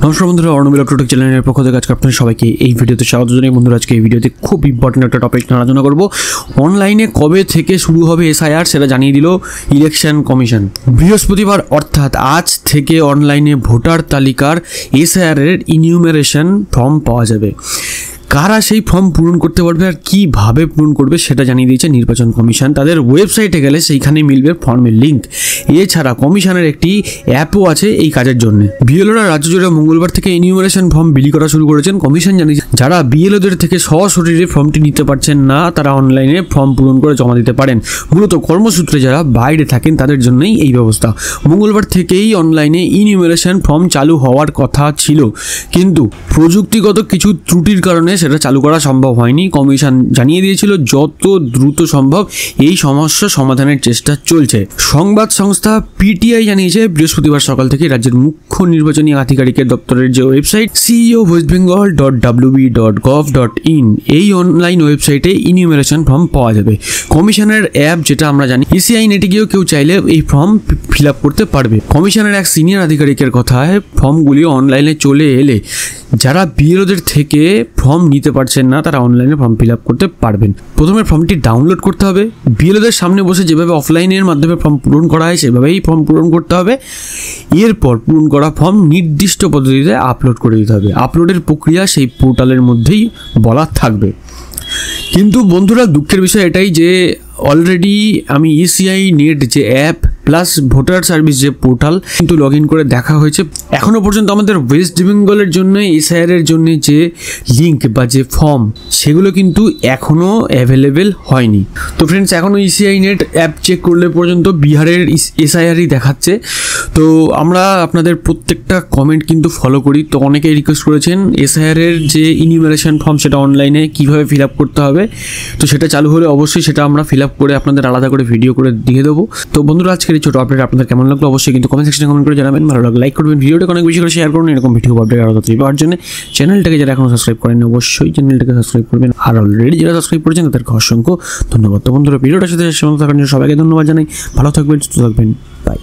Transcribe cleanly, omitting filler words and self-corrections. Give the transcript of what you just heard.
নমস্কার বন্ধুরা, অর্ণবিল টোটেক চ্যানেলের পক্ষ থেকে আজকে আপনাদের সবাইকে এই ভিডিওতে স্বাগত জানাই। বন্ধুরা, আজকে এই ভিডিওতে খুব ইম্পর্টেন্ট একটা টপিক নিয়ে আলোচনা করব। অনলাইনে কবে থেকে শুরু হবে এসআইআর সেটা জানিয়ে দিল ইলেকশন কমিশন। বৃহস্পতিবার অর্থাৎ আজ থেকে অনলাইনে ভোটার তালিকার এসআইআর এর ইনিউমারেশন ফর্ম পাওয়া যাবে। কারা সেই ফর্ম পূরণ করতে পারবে আর কীভাবে পূরণ করবে সেটা জানিয়ে দিয়েছে নির্বাচন কমিশন। তাদের ওয়েবসাইটে গেলে সেইখানে মিলবে ফর্মের লিঙ্ক। এছাড়া কমিশনের একটি অ্যাপও আছে এই কাজের জন্য। বিএলওরা রাজ্য জুড়ে মঙ্গলবার থেকে ইনিউমারেশন ফর্ম বিলি করা শুরু করেছেন। কমিশন জানিয়েছে যারা বিএলওদের থেকে সশরীরে ফর্মটি নিতে পারছেন না তারা অনলাইনে ফর্ম পূরণ করে জমা দিতে পারেন। মূলত কর্মসূত্রে যারা বাইরে থাকেন তাদের জন্যই এই ব্যবস্থা। মঙ্গলবার থেকেই অনলাইনে ইনিউমারেশন ফর্ম চালু হওয়ার কথা ছিল, কিন্তু প্রযুক্তিগত কিছু ত্রুটির কারণে সেটা চালু করা সম্ভব হয়নি। কমিশন জানিয়ে দিয়েছিল যত দ্রুত সম্ভব এই সমস্যা সমাধানের চেষ্টা চলছে। সংবাদ সংস্থা পিটিআই জানিয়েছে বৃহস্পতিবার সকাল থেকে রাজ্যের মুখ্য নির্বাচনী আধিকারিকের দপ্তরের যে ওয়েবসাইট ceo.westbengal.wb.gov.in এই অনলাইন ওয়েবসাইটে ইনিউমারেশন ফর্ম পাওয়া যাবে। কমিশনের অ্যাপ যেটা আমরা জানি ইসিআই নেটে গিয়েও কেউ চাইলে এই ফর্ম ফিল আপ করতে পারবে। কমিশনের এক সিনিয়র আধিকারিকের কথায় ফর্মগুলি অনলাইনে চলে এলে যারা বিএলওদের থেকে ফর্ম নিতে পারছেন না তারা অনলাইনে ফর্ম ফিল আপ করতে পারবেন। প্রথমে ফর্মটি ডাউনলোড করতে হবে। বিএলওদের সামনে বসে যেভাবে অফলাইনের মাধ্যমে ফর্ম পূরণ করা হয় সেভাবেই ফর্ম পূরণ করতে হবে। এরপর পূরণ করা ফর্ম নির্দিষ্ট পদ্ধতিতে আপলোড করে দিতে হবে। আপলোডের প্রক্রিয়া সেই পোর্টালের মধ্যেই বলা থাকবে। কিন্তু বন্ধুরা, দুঃখের বিষয় এটাই যে অলরেডি আমি ইসিআই নেট যে অ্যাপ প্লাস ভোটার সার্ভিস যে পোর্টাল কিন্তু লগ ইন করে দেখা হয়েছে। এখনও পর্যন্ত আমাদের ওয়েস্ট বেঙ্গলের জন্য এসআইআর এর জন্য যে লিঙ্ক বা যে ফর্ম সেগুলো কিন্তু এখনও অ্যাভেলেবেল হয়নি। তো ফ্রেন্ডস, এখনও ইসিআই নেট অ্যাপ চেক করলে পর্যন্ত বিহারের এসআইআরই দেখাচ্ছে। তো আমরা আপনাদের প্রত্যেকটা কমেন্ট কিন্তু ফলো করি। তো অনেকেই রিকোয়েস্ট করেছেন এসআইআর এর যে ইনিউমারেশন ফর্ম সেটা অনলাইনে কীভাবে ফিল আপ করতে হবে। তো সেটা চালু হলে অবশ্যই সেটা আমরা ফিল আপ করে আপনাদের আলাদা করে ভিডিও করে দিয়ে দেবো। তো বন্ধুরা, আজকের এই ছোট আপডেট আপনাদের কেমন লাগলো অবশ্যই কিন্তু কমেন্ট সেকশনে কমেন্ট করে জানাবেন। ভালো লাগলে লাইক করবেন, ভিডিওটাকে অনেক বেশি করে শেয়ার করুন। এরকম ভিডিও আপডেট আরও তাড়াতাড়ি পাওয়ার জন্য চ্যানেলটাকে যারা এখনও সাবস্ক্রাইব করেন অবশ্যই চ্যানেলটাকে সাবস্ক্রাইব করবেন। আর অলরেডি যারা সাবস্ক্রাইব করেছেন তাদেরকে অসংখ্য ধন্যবাদ। তো বন্ধুরা, ভিডিওটার সাথে থাকার জন্য সবাইকে ধন্যবাদ জানাই। ভালো থাকবেন, সুস্থ থাকবেন, বাই।